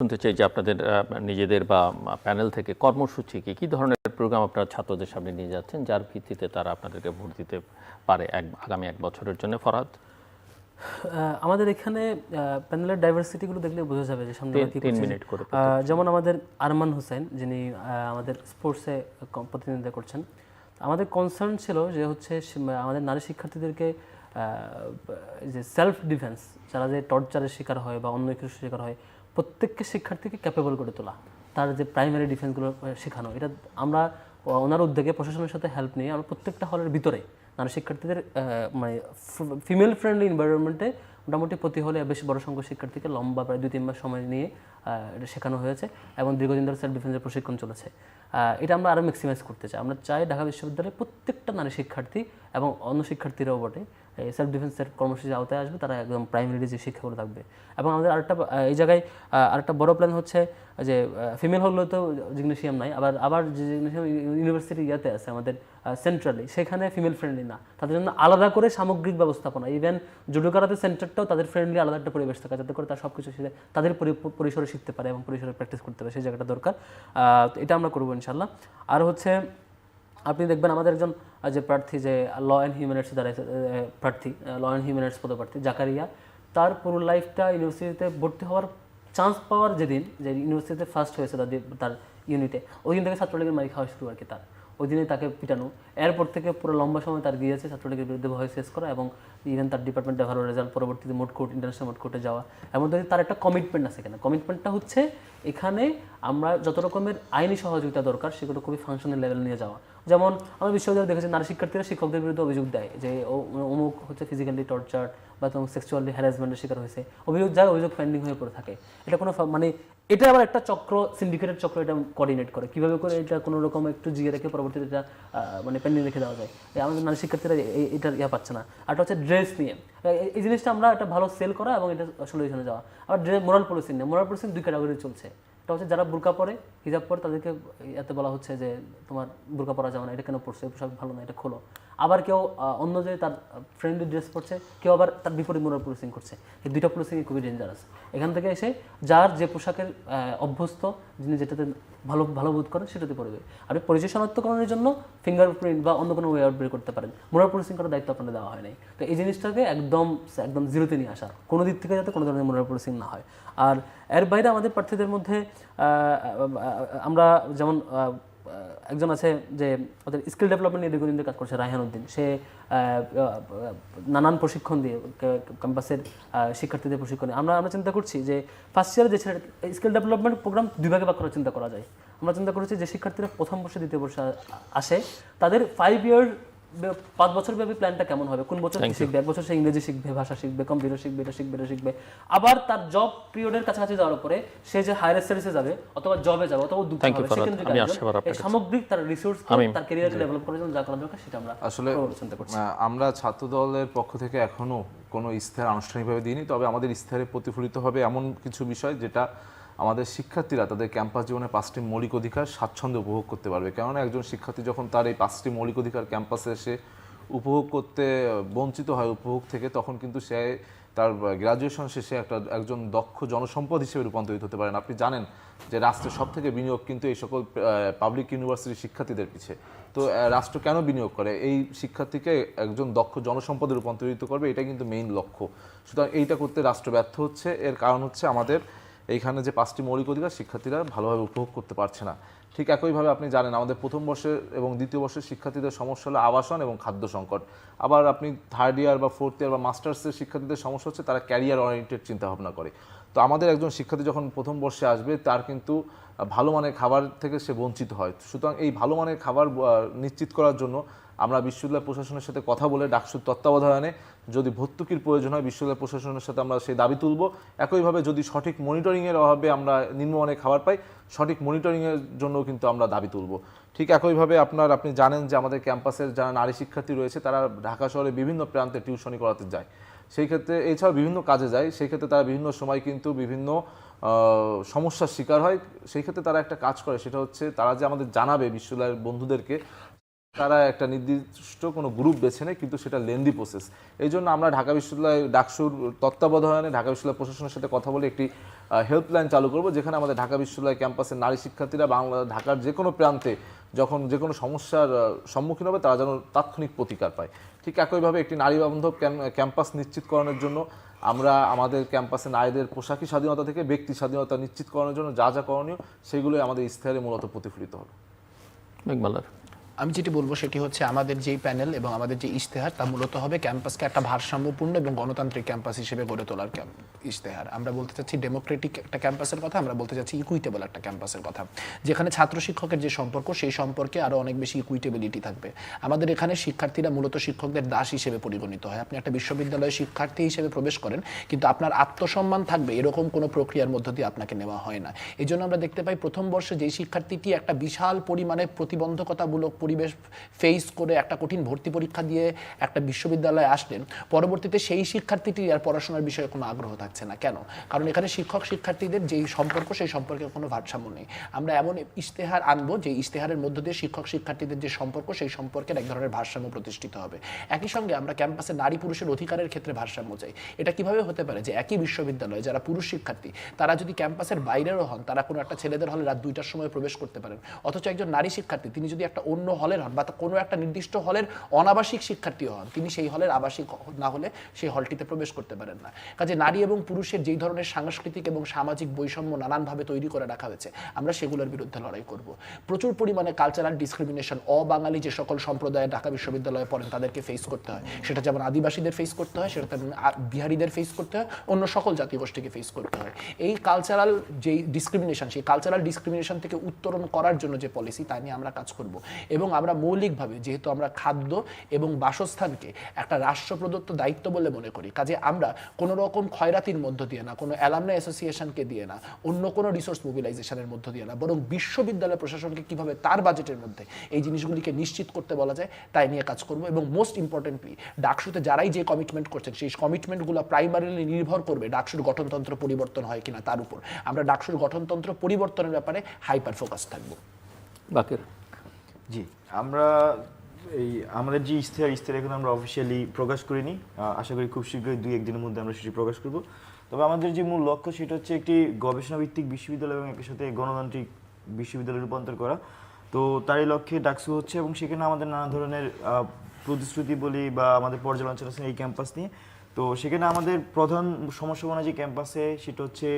শুনতে চাই যে আপনাদের নিজেদের বা প্যানেল থেকে কর্মসূচি কি ধরনের প্রোগ্রাম আপনারা ছাত্রদের সামনে নিয়ে যাচ্ছেন যার ভিত্তিতে তারা আপনাদেরকে ভোট দিতে পারে আগামী 1 বছরের জন্য? ফরহাদ, আমাদের এখানে প্যানেলের ডাইভার্সিটিগুলো দেখলে বোঝা যাবে যে সামনে কি 3 মিনিট করে। যেমন আমাদের আরমান হোসেন, যিনি আমাদের স্পোর্টসে প্রতিনিধিত্ব করছেন, আমাদের কনসার্ন ছিল যে হচ্ছে আমাদের নারী শিক্ষার্থীদেরকে যে সেলফ ডিফেন্স, যারা যে টর্চারের শিকার হয় বা অন্য কিছুর শিকার হয়, প্রত্যেককে শিক্ষার্থীকে ক্যাপেবল করে তোলা, তার যে প্রাইমারি ডিফেন্সগুলো শেখানো। এটা আমরা ওনার উদ্যোগে প্রশাসনের সাথে হেল্প নিয়ে আমরা প্রত্যেকটা হলের ভিতরে নারী শিক্ষার্থীদের মানে ফিমেল ফ্রেন্ডলি এনভায়রনমেন্টে মোটামুটি প্রতি হলে বেশ বড় সংখ্যক শিক্ষার্থীকে লম্বা প্রায় 2-3 মাস সময় নিয়ে এটা শেখানো হয়েছে এবং দীর্ঘদিন ধরে সেলফ ডিফেন্সের প্রশিক্ষণ চলেছে। এটা আমরা আরও ম্যাক্সিমাইজ করতে চাই। আমরা চাই ঢাকা বিশ্ববিদ্যালয়ের প্রত্যেকটা নারী শিক্ষার্থী এবং অন্য শিক্ষার্থীরাও বটে এই সেলফ ডিফেন্সের কর্মসূচির আওতায় আসবে, তারা একদম প্রাইমারি যে শিক্ষাগুলো থাকবে। এবং আমাদের আরেকটা এই জায়গায় আরেকটা বড় প্ল্যান হচ্ছে যে ফিমেল হলেও তো জিগনেশিয়াম নাই, আবার যে জিগনেশিয়াম ইউনিভার্সিটি ইয়াতে আছে আমাদের সেন্ট্রালি, সেখানে ফিমেল ফ্রেন্ডলি না, তাদের জন্য আলাদা করে সামগ্রিক ব্যবস্থাপনা, ইভেন জুডো কারাতে সেন্টারটাও তাদের ফ্রেন্ডলি আলাদা একটা পরিবেশ থাকে, যাতে করে তারা সব কিছু তাদের পরিসরে শিখতে পারে এবং পরিসরে প্র্যাকটিস করতে পারে, সেই জায়গাটা দরকার। এটা আমরা করবো ইনশাল্লাহ। আর হচ্ছে আপনি দেখবেন আমাদের একজন যে প্রার্থী, যে ল অ্যান্ড হিউম্যানিটিস দ্বারা প্রার্থী, ল অ্যান্ড হিউম্যানিটিস পদপ্রার্থী জাকারিয়া, তার পুরো লাইফটা ইউনিভার্সিটিতে ভর্তি হওয়ার চান্স পাওয়ার যেদিন, যে ইউনিভার্সিটিতে ফার্স্ট হয়েছে তার ইউনিটে, ওই দিন থেকে ছাত্রলীগের মারি খাওয়া শুরু আর কি। তার ওই দিনে তাকে পিটানো, এরপর থেকে পুরো লম্বা সময় তার গিয়েছে ছাত্রলীগের বিরুদ্ধে ভয় শেষ করা এবং ইভেন তার ডিপার্টমেন্টে ভালো রেজাল্ট, পরবর্তীতে মোট কোর্ট, ইন্টারন্যাশনাল মোট কোর্টে যাওয়া। এমন তার একটা কমিটমেন্ট আছে। এখানে কমিটমেন্টটা হচ্ছে এখানে আমরা যত রকমের আইনি সহযোগিতা দরকার সেগুলো খুবই ফাংশনাল লেভেল নিয়ে যাওয়া। যেমন আমরা বিশ্ববিদ্যালয়ে দেখেছি নারী শিক্ষার্থীরা শিক্ষকদের বিরুদ্ধে অভিযোগ দেয় যে অমুক হচ্ছে ফিজিক্যালি টর্চার বা সেক্সুয়ালি হ্যারাসমেন্টের শিকার হয়েছে, অভিযোগ পেন্ডিং হয়ে পড়ে থাকে। এটা কোনো মানে এটা আবার একটা চক্র, সিন্ডিকেটের চক্র, এটা কোঅর্ডিনেট করে কীভাবে করে এটা কোনো রকম একটু জিয়ে রেখে পরবর্তীতে এটা মানে পেন্ডিং রেখে দেওয়া যায়। আমাদের নারী শিক্ষার্থীরা এটা পাচ্ছে না। আর একটা হচ্ছে ড্রেস নিয়ে, এই জিনিসটা আমরা একটা ভালো সেল করা এবং এটা সলিউশনে যাওয়া। আবার মোরাল পলিসি নিয়ে, মোরাল পলিসি 2 ক্যাটাগরি চলছে। এটা হচ্ছে যারা বুরকা পরে, হিজাব পরে, তাদেরকে এতে বলা হচ্ছে যে তোমার বুরকা পরা যাবে না, এটা কেন পড়ছে, পোশাক ভালো না, এটা খোলো। আবার কেউ অন্য যে তার ফ্রেন্ডলি ড্রেস পরছে, কেউ আবার তার বিপরীত মোরাল পুলিশিং করছে। এই 2টা পুলিশিং খুবই ডেঞ্জারাস। এখান থেকে এসে যার যে পোশাকের অভ্যস্ত, যিনি যেটাতে ভালো বোধ করেন সেটাতে পড়বে। আপনি পরিচয় শনাক্তকরণের জন্য ফিঙ্গারপ্রিন্ট বা অন্য কোনো ওয়ে আউট বের করতে পারেন, মোরাল পুলিশিং করার দায়িত্ব আপনাদের দেওয়া হয় নাই। তো এই জিনিসটাকে একদম জিরোতে নিয়ে আসা, কোনো দিক থেকে যাতে কোনো ধরনের মোরাল পুলিশিং না হয়। আর এর বাইরে আমাদের প্রার্থীদের মধ্যে আমরা যেমন একজন আছে যে ওদের স্কিল ডেভেলপমেন্ট নিয়ে দীর্ঘদিন কাজ করছে, রায়হান উদ্দিন। সে নানান প্রশিক্ষণ দিয়ে ক্যাম্পাসের শিক্ষার্থীদের প্রশিক্ষণে আমরা চিন্তা করছি যে ফার্স্ট ইয়ারে যে স্কিল ডেভেলপমেন্ট প্রোগ্রাম 2 ভাগে ভাগ করার চিন্তা করা যায়। আমরা চিন্তা করেছি যে শিক্ষার্থীরা প্রথম বর্ষে, দ্বিতীয় বর্ষে আসে, তাদের 5 ইয়ার 5 বছর ব্যাপী প্ল্যানটা কেমন হবে, কোন বছর শিখবে, 1 বছর সে ইংরেজি শিখবে, ভাষা শিখবে, কম্পিউটার শিখবে, এটা শিখবে। আবার তার জব পিরিয়ডের কাছাকাছি যাওয়ার পরে সে যে হায়ার স্টাডিজে যাবে অথবা জবে যাবে অথবা সামগ্রিক তার রিসোর্স, তার ক্যারিয়ারকে ডেভেলপ করার জন্য যা করা দরকার সেটা আমরা আসলে চিন্তা করছি। আমরা ছাত্র দলের পক্ষ থেকে এখনো কোনো ইস্তেহার আনুষ্ঠানিকভাবে দিইনি, তবে আমাদের ইস্তেহারে প্রতিফলিত হবে এমন কিছু বিষয় যেটা আমাদের শিক্ষার্থীরা তাদের ক্যাম্পাস জীবনে 5টি মৌলিক অধিকার স্বাচ্ছন্দ্যে উপভোগ করতে পারবে। কেননা একজন শিক্ষার্থী যখন তার এই 5টি মৌলিক অধিকার ক্যাম্পাসে এসে উপভোগ করতে বঞ্চিত হয় উপভোগ থেকে, তখন কিন্তু সে তার গ্র্যাজুয়েশন শেষে একজন দক্ষ জনসম্পদ হিসেবে রূপান্তরিত হতে পারেন। আপনি জানেন যে রাষ্ট্রের সবথেকে বিনিয়োগ কিন্তু এই সকল পাবলিক ইউনিভার্সিটির শিক্ষার্থীদের পিছে। তো রাষ্ট্র কেন বিনিয়োগ করে? এই শিক্ষার্থীকে একজন দক্ষ জনসম্পদে রূপান্তরিত করবে, এটা কিন্তু মেইন লক্ষ্য। সুতরাং এইটা করতে রাষ্ট্র ব্যর্থ হচ্ছে। এর কারণ হচ্ছে আমাদের এইখানে যে 5টি মৌলিক অধিকার শিক্ষার্থীরা ভালোভাবে উপভোগ করতে পারছে না। ঠিক একইভাবে আপনি জানেন আমাদের প্রথম বর্ষের এবং দ্বিতীয় বর্ষের শিক্ষার্থীদের সমস্যা হলো আবাসন এবং খাদ্য সংকট। আবার আপনি 3rd ইয়ার বা 4th ইয়ার বা মাস্টার্সের শিক্ষার্থীদের সমস্যা হচ্ছে তারা ক্যারিয়ার ওরিয়েন্টেড চিন্তাভাবনা করে। তো আমাদের একজন শিক্ষার্থী যখন প্রথম বর্ষে আসবে, তার কিন্তু ভালো মানের খাবার থেকে সে বঞ্চিত হয়। সুতরাং এই ভালো মানের খাবার নিশ্চিত করার জন্য আমরা বিশ্ববিদ্যালয় প্রশাসনের সাথে কথা বলে ডাকসুর তত্ত্বাবধানে যদি ভর্তুকির প্রয়োজন হয় বিশ্ববিদ্যালয় প্রশাসনের সাথে আমরা সেই দাবি তুলব। একইভাবে যদি সঠিক মনিটরিংয়ের অভাবে আমরা নিম্নমানের খাবার পাই, সঠিক মনিটরিংয়ের জন্য কিন্তু আমরা দাবি তুলব। ঠিক একইভাবে আপনি জানেন যে আমাদের ক্যাম্পাসের যারা নারী শিক্ষার্থী রয়েছে তারা ঢাকা শহরে বিভিন্ন প্রান্তে টিউশনি করাতে যায়। সেই ক্ষেত্রে এছাড়াও বিভিন্ন কাজে যায়, সেই ক্ষেত্রে তারা বিভিন্ন সময় কিন্তু বিভিন্ন সমস্যার শিকার হয়। সেই ক্ষেত্রে তারা একটা কাজ করে, সেটা হচ্ছে তারা যে আমাদের জানাবে বিশ্ববিদ্যালয়ের বন্ধুদেরকে তারা একটা নির্দিষ্ট কোনো গ্রুপ বেছে নেয়, কিন্তু সেটা লেন্দি প্রসেস। এই জন্য আমরা ঢাকা বিশ্ববিদ্যালয় ডাকসুর তত্ত্বাবধানে ঢাকা বিশ্ববিদ্যালয় প্রশাসনের সাথে কথা বলে একটি হেল্পলাইন চালু করব, যেখানে আমাদের ঢাকা বিশ্ববিদ্যালয় ক্যাম্পাসের নারী শিক্ষার্থীরা ঢাকার যে কোনো প্রান্তে যখন যে কোনো সমস্যার সম্মুখীন হবে তারা যেন তাৎক্ষণিক প্রতিকার পায়। ঠিক একইভাবে একটি নারী বান্ধব ক্যাম্পাস নিশ্চিতকরণের জন্য আমরা আমাদের ক্যাম্পাসে নারীদের পোশাকি স্বাধীনতা থেকে ব্যক্তি স্বাধীনতা নিশ্চিতকরণের জন্য যা যা করণীয় সেগুলোই আমাদের ইশতেহারে মূলত প্রতিফলিত হবে। মেঘমালার আমি যেটি বলবো সেটি হচ্ছে আমাদের যেই প্যানেল এবং আমাদের যে ইশতেহার তা মূলত হবে ক্যাম্পাসকে একটা ভারসাম্যপূর্ণ এবং গণতান্ত্রিক ক্যাম্পাস হিসেবে গড়ে তোলার ইশতেহার। আমরা বলতে চাচ্ছি ডেমোক্রেটিক একটা ক্যাম্পাসের কথা, আমরা বলতে চাচ্ছি ইকুইটেবল একটা ক্যাম্পাসের কথা, যেখানে ছাত্র শিক্ষকের যে সম্পর্ক সেই সম্পর্কে আরও অনেক বেশি ইকুইটেবিলিটি থাকবে। আমাদের এখানে শিক্ষার্থীরা মূলত শিক্ষকদের দাস হিসেবে পরিগণিত হয়। আপনি একটা বিশ্ববিদ্যালয়ে শিক্ষার্থী হিসেবে প্রবেশ করেন, কিন্তু আপনার আত্মসম্মান থাকবে এরকম কোনো প্রক্রিয়ার মধ্য দিয়ে আপনাকে নেওয়া হয় না। এই জন্য আমরা দেখতে পাই প্রথম বর্ষে যেই শিক্ষার্থীটি একটা বিশাল পরিমাণে প্রতিবন্ধকতামূলক পরিবেশ ফেস করে একটা কঠিন ভর্তি পরীক্ষা দিয়ে একটা বিশ্ববিদ্যালয়ে আসলেন, পরবর্তীতে সেই শিক্ষার্থীটির আর পড়াশোনার বিষয়ে কোনো আগ্রহ থাকছে না। কেন? কারণ এখানে শিক্ষক শিক্ষার্থীদের যেই সম্পর্ক সেই সম্পর্কে কোনো ভারসাম্য নেই। আমরা এমন ইশতেহার আনবো যে ইশতেহারের মধ্য দিয়ে শিক্ষক শিক্ষার্থীদের যে সম্পর্ক সেই সম্পর্কের এক ধরনের ভারসাম্য প্রতিষ্ঠিত হবে। একই সঙ্গে আমরা ক্যাম্পাসে নারী পুরুষের অধিকারের ক্ষেত্রে ভারসাম্য চাই। এটা কিভাবে হতে পারে যে একই বিশ্ববিদ্যালয়ে যারা পুরুষ শিক্ষার্থী তারা যদি ক্যাম্পাসের বাইরেরও হন, তারা কোনো একটা ছেলেদের হলে রাত 2টার সময় প্রবেশ করতে পারেন, অথচ একজন নারী শিক্ষার্থী তিনি যদি একটা অন্য হলের হন বা কোনো একটা নির্দিষ্ট হলের অনাবাসিক শিক্ষার্থীও হন, তিনি সেই হলের আবাসিক না হলে সেই হলটিতে প্রবেশ করতে পারেন না। কাজে নারী এবং পুরুষের যেই ধরনের সাংস্কৃতিক এবং সামাজিক বৈষম্য নানানভাবে তৈরি করে রাখা হয়েছে, আমরা সেগুলোর বিরুদ্ধে লড়াই করব। প্রচুর পরিমাণে কালচারাল ডিসক্রিমিনেশন অবাঙালি যে সকল সম্প্রদায়ে ঢাকা বিশ্ববিদ্যালয়ে পড়েন তাদেরকে ফেস করতে হয়। সেটা যেমন আদিবাসীদের ফেস করতে হয়, সেটা তেমন বিহারিদের ফেস করতে হয়, অন্য সকল জাতিগোষ্ঠীকে ফেস করতে হয়। এই কালচারাল যেই ডিসক্রিমিনেশন, সেই কালচারাল ডিসক্রিমিনেশন থেকে উত্তরণ করার জন্য যে পলিসি, তা নিয়ে আমরা কাজ করব। এবং আমরা মৌলিকভাবে যেহেতু আমরা খাদ্য এবং বাসস্থানকে একটা রাষ্ট্র প্রদত্ত দায়িত্ব বলে মনে করি, কাজে আমরা কোনো রকম খয়রাতির মধ্য দিয়ে না, কোনো অ্যালামনাই অ্যাসোসিয়েশনকে দিয়ে না, অন্য কোনো রিসোর্স মোবিলাইজেশনের মধ্য দিয়ে না, বরং বিশ্ববিদ্যালয় প্রশাসনকে কিভাবে তার বাজেটের মধ্যে এই জিনিসগুলিকে নিশ্চিত করতে বলা যায় তাই নিয়ে কাজ করব। এবং মোস্ট ইম্পর্টেন্টলি ডাকসুতে যারাই যে কমিটমেন্ট করছেন সেই কমিটমেন্টগুলো প্রাইমারিলি নির্ভর করবে ডাকসুর গঠনতন্ত্র পরিবর্তন হয় কিনা তার উপর। আমরা ডাকসুর গঠনতন্ত্র পরিবর্তনের ব্যাপারে হাইপার ফোকাস থাকবো। বাকির জি, আমরা এই আমাদের যে ইশতেহার এখন আমরা অফিসিয়ালি প্রকাশ করিনি, আশা করি খুব শীঘ্রই 2-1 দিনের মধ্যে আমরা সেটি প্রকাশ করব। তবে আমাদের যে মূল লক্ষ্য সেটা হচ্ছে একটি গবেষণাভিত্তিক বিশ্ববিদ্যালয় এবং একই সাথে গণতান্ত্রিক বিশ্ববিদ্যালয়ে রূপান্তর করা। তো তারই লক্ষ্যে ডাকসু হচ্ছে এবং সেখানে আমাদের নানা ধরনের প্রতিশ্রুতি বলি বা আমাদের পর্যালোচনা আছে এই ক্যাম্পাস নিয়ে। তো সেখানে আমাদের প্রধান সমস্যা যে ক্যাম্পাসে সেটা হচ্ছে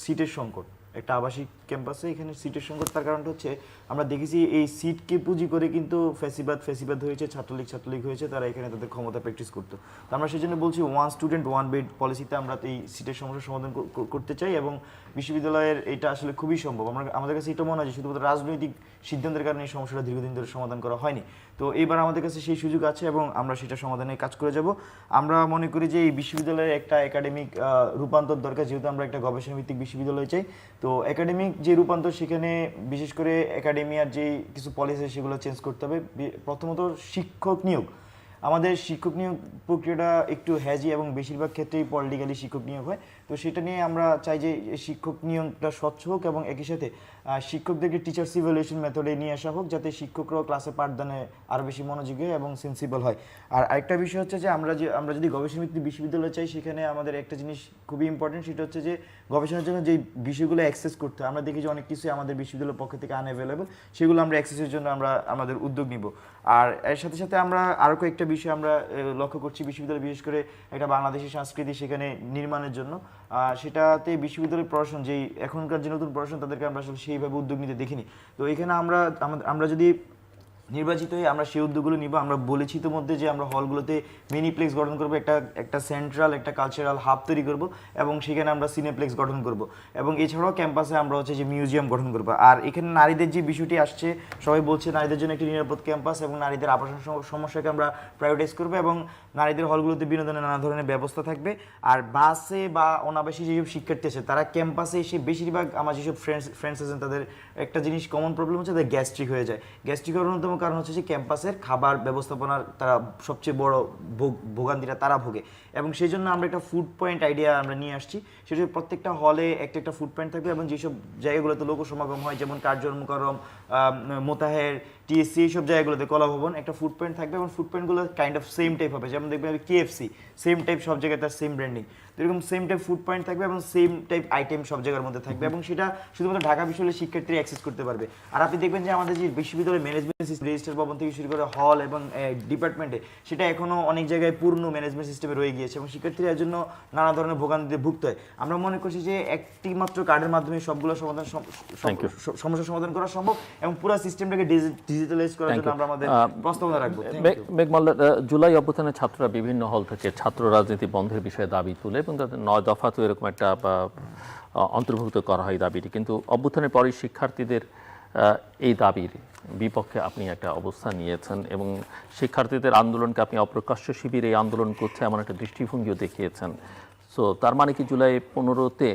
সিটের সংকট। একটা আবাসিক ক্যাম্পাসে এখানে সিটের সংকট, তার কারণটা হচ্ছে আমরা দেখেছি এই সিটকে পুঁজি করে কিন্তু ফেসিবাদ হয়েছে, ছাত্রলীগ হয়েছে, তারা এখানে তাদের ক্ষমতা প্র্যাকটিস করতো। তো আমরা সেই জন্য বলছি 1 স্টুডেন্ট 1 বেড পলিসিতে আমরা এই সিটের সমস্যার সমাধান করতে চাই এবং বিশ্ববিদ্যালয়ের এটা আসলে খুবই সম্ভব। আমাদের কাছে এটা মনে হয় যে শুধুমাত্র রাজনৈতিক সিদ্ধান্তের কারণে এই সমস্যাটা দীর্ঘদিন ধরে সমাধান করা হয়নি। তো এইবার আমাদের কাছে সেই সুযোগ আছে এবং আমরা সেটা সমাধানে কাজ করে যাব। আমরা মনে করি যে এই বিশ্ববিদ্যালয়ের একটা একাডেমিক রূপান্তর দরকার, যেহেতু আমরা একটা গবেষণাভিত্তিক বিশ্ববিদ্যালয় চাই। তো একাডেমিক যে রূপান্তর, সেখানে বিশেষ করে একাডেমিয়ার যে কিছু পলিসি সেগুলো চেঞ্জ করতে হবে। প্রথমত শিক্ষক নিয়োগ, আমাদের শিক্ষক নিয়োগ প্রক্রিয়াটা একটু হ্যাজি এবং বেশিরভাগ ক্ষেত্রেই পলিটিক্যালি শিক্ষক নিয়োগ হয়। তো সেটা নিয়ে আমরা চাই যে শিক্ষক নিয়োগটা স্বচ্ছ হোক এবং একই সাথে শিক্ষকদেরকে টিচার্স ইভ্যালুয়েশন মেথডে নিয়ে আসা হোক, যাতে শিক্ষকরাও ক্লাসে পাঠদানে আরও বেশি মনোযোগী এবং সেন্সিবল হয়। আর আরেকটা বিষয় হচ্ছে যে আমরা যদি গবেষণাভিত্তিক বিশ্ববিদ্যালয় চাই, সেখানে আমাদের একটা জিনিস খুবই ইম্পর্টেন্ট, সেটা হচ্ছে যে গবেষণার জন্য যেই বিষয়গুলো অ্যাক্সেস করতে হয়, আমরা দেখি যে অনেক কিছুই আমাদের বিশ্ববিদ্যালয়ের পক্ষ থেকে আনঅ্যাভেলেবল, সেগুলো আমরা অ্যাক্সেসের জন্য আমাদের উদ্যোগ নিব। আর এর সাথে সাথে আমরা আরও কয়েকটা বিষয় আমরা লক্ষ্য করছি বিশ্ববিদ্যালয়, বিশেষ করে একটা বাংলাদেশি সংস্কৃতি সেখানে নির্মাণের জন্য। সেটাতে বিশ্ববিদ্যালয়ের প্রশাসন যেই এখনকার যে নতুন প্রশাসন, তাদেরকে আমরা আসলে সেইভাবে উদ্যোগ নিতে দেখিনি। তো এখানে আমরা যদি নির্বাচিত হয়ে আমরা সেই উদ্যোগগুলো নিব। আমরা বলেছি ইতিমধ্যে যে আমরা হলগুলোতে মিনিপ্লেক্স গঠন করবো, একটা সেন্ট্রাল একটা কালচারাল হাব তৈরি করব এবং সেখানে আমরা সিনেপ্লেক্স গঠন করব এবং এছাড়াও ক্যাম্পাসে আমরা হচ্ছে যে মিউজিয়াম গঠন করব। আর এখানে নারীদের যে বিষয়টি আসছে, সবাই বলছে নারীদের জন্য একটি নিরাপদ ক্যাম্পাস এবং নারীদের আবাসন সমস্যাকে আমরা প্রায়োরিটাইজ করবো এবং নারীদের হলগুলোতে বিনোদনের নানা ধরনের ব্যবস্থা থাকবে। আর বাসে বা অনাবাসী যেসব শিক্ষার্থী আছে, তারা ক্যাম্পাসে এসে বেশিরভাগ আমার যেসব ফ্রেন্ডস আছেন, তাদের একটা জিনিস কমন প্রবলেম হচ্ছে তাদের গ্যাস্ট্রিক হয়ে যায়। গ্যাস্ট্রিক হওয়ার অন্যতম অন্যতম কারণ হচ্ছে যে ক্যাম্পাসের খাবার ব্যবস্থাপনার তারা সবচেয়ে বড় ভোগান্তিটা তারা ভোগে, এবং সেই জন্য আমরা একটা ফুড পয়েন্ট আইডিয়া আমরা নিয়ে আসছি। সেটা প্রত্যেকটা হলে একটা ফুড পয়েন্ট থাকবে, এবং যেসব জায়গাগুলোতে লোক সমাগম হয় যেমন কার্জন মুকাররম, মোতাহের, টিএসসি, এইসব জায়গাগুলোতে কলা ভবন একটা ফুড পয়েন্ট থাকবে, এবং ফুড পয়েন্টগুলো কাইন্ড অফ সেম টাইপ হবে, যেমন দেখবেন কেএফসি সেম টাইপ, সব জায়গায় তার সেম ব্র্যান্ডিং, এরকম সেম টাইপ ফুড পয়েন্ট থাকবে এবং সেম টাইপ আইটেম সব জায়গার মধ্যে থাকবে, এবং সেটা শুধুমাত্র ঢাকা বিশ্ববিদ্যালয়ের শিক্ষার্থীরা অ্যাক্সেস করতে পারবে। আর আপনি দেখবেন যে আমাদের যে বিশ্ববিদ্যালয়ের ম্যানেজমেন্ট সিস্টেম, রেজিস্টার ভবন থেকে শুরু করে হল এবং ডিপার্টমেন্টে, সেটা এখনো অনেক জায়গায় পূর্ণ ম্যানেজমেন্ট সিস্টেমে রয়ে গিয়েছে, এবং শিক্ষার্থীরা এর জন্য নানা ধরনের ভোগান্তিতে ভুগতে হয়। আমরা মনে করছি যে একটি মাত্র কার্ডের মাধ্যমে সবগুলো সমস্যার সমাধান করা সম্ভব, এবং পুরো সিস্টেমটাকে ডিজিটালাইজ করার জন্য আমরা আমাদের প্রস্তাবনা রাখবো। মেঘমাল্লা, জুলাই অভ্যুত্থানে ছাত্ররা বিভিন্ন হল থেকে ছাত্র রাজনীতি বন্ধের বিষয়ে দাবি তুলে এবং তাদের 9 দফাতেও এরকম একটা অন্তর্ভুক্ত করা হয় দাবিটি, কিন্তু অভ্যুত্থানের পরই শিক্ষার্থীদের এই দাবির বিপক্ষে আপনি একটা অবস্থান নিয়েছেন এবং শিক্ষার্থীদের আন্দোলনকে আপনি অপ্রকাশ্য শিবির এই আন্দোলন করছে এমন একটা দৃষ্টিভঙ্গিও দেখিয়েছেন। সো তার মানে কি জুলাই 15-তে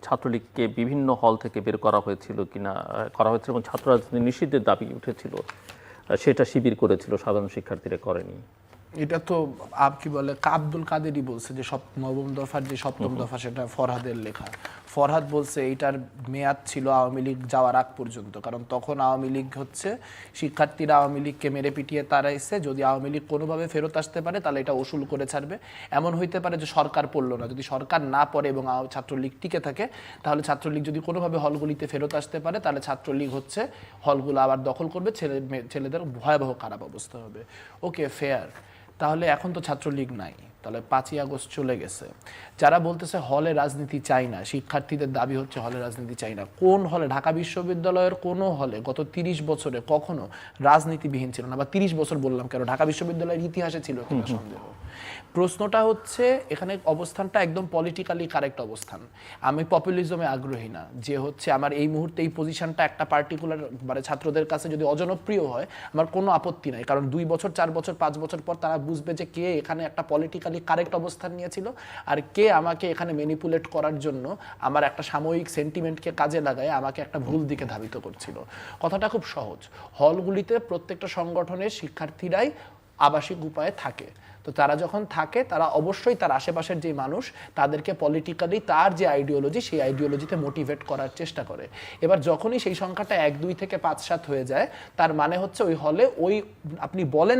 ছাত্রলীগকে বিভিন্ন হল থেকে বের করা হয়েছিল কিনা, করা হয়েছিল এবং ছাত্র রাজনীতি নিষিদ্ধের দাবি উঠেছিল, সেটা শিবির করেছিল, সাধারণ শিক্ষার্থীরা করেনি? এটা তো কি বলে আব্দুল কাদেরই বলছে যে নবম দফার যে সপ্তম দফা সেটা ফরহাদের লেখা। ফরহাদ বলছে এইটার মেয়াদ ছিল আওয়ামী লীগ যাওয়ার আগ পর্যন্ত, কারণ তখন আওয়ামী লীগ হচ্ছে শিক্ষার্থীরা আওয়ামী লীগকে মেরে পিটিয়ে তাড়াইছে, যদি আওয়ামী লীগ কোনোভাবে ফেরত আসতে পারে তাহলে এটা ওসুল করে ছাড়বে। এমন হইতে পারে যে সরকার পড়লো না, যদি সরকার না পড়ে এবং ছাত্রলীগ টিকে থাকে তাহলে ছাত্রলীগ যদি কোনোভাবে হলগুলিতে ফেরত আসতে পারে তাহলে ছাত্রলীগ হচ্ছে হলগুলো আবার দখল করবে, ছেলেদের ভয়াবহ খারাপ অবস্থা হবে। ওকে, ফেয়ার। তাহলে এখন তো ছাত্রলীগ নাই, তাহলে 5ই আগস্ট চলে গেছে। যারা বলতেছে হলে রাজনীতি চাই না, শিক্ষার্থীদের দাবি হচ্ছে হলে রাজনীতি চাই না, কোন হলে? ঢাকা বিশ্ববিদ্যালয়ের কোনো হলে গত 30 বছরে কখনো রাজনীতিবিহীন ছিল না, বা 30 বছর বললাম কেন, ঢাকা বিশ্ববিদ্যালয়ের ইতিহাসে ছিল কিনা সন্দেহ। প্রশ্নটা হচ্ছে এখানে অবস্থানটা একদম পলিটিক্যালি কারেক্ট অবস্থান। আমি পপুলিজমে আগ্রহী না, যে হচ্ছে আমার এই মুহূর্তে এই পজিশনটা একটা পার্টিকুলার মানে ছাত্রদের কাছে যদি অজনপ্রিয় হয় আমার কোনো আপত্তি নাই, কারণ 2 বছর 4 বছর 5 বছর পর তারা বুঝবে যে কে এখানে একটা পলিটিক্যালি কারেক্ট অবস্থান নিয়েছিল আর কে আমাকে এখানে ম্যানিপুলেট করার জন্য আমার একটা সাময়িক সেন্টিমেন্টকে কাজে লাগায় আমাকে একটা ভুল দিকে ধাবিত করছিল। কথাটা খুব সহজ। হলগুলিতে প্রত্যেকটা সংগঠনের শিক্ষার্থীরাই আবাসিক উপায়ে থাকে, তো তারা যখন থাকে তারা অবশ্যই তার আশেপাশের যে মানুষ তাদেরকে পলিটিক্যালি তার যে আইডিওলজি সেই আইডিওলজিতে মোটিভেট করার চেষ্টা করে। এবার যখনই সেই সংখ্যাটা 1, 2 থেকে 5, 7 হয়ে যায় তার মানে হচ্ছে ওই হলে ওই আপনি বলেন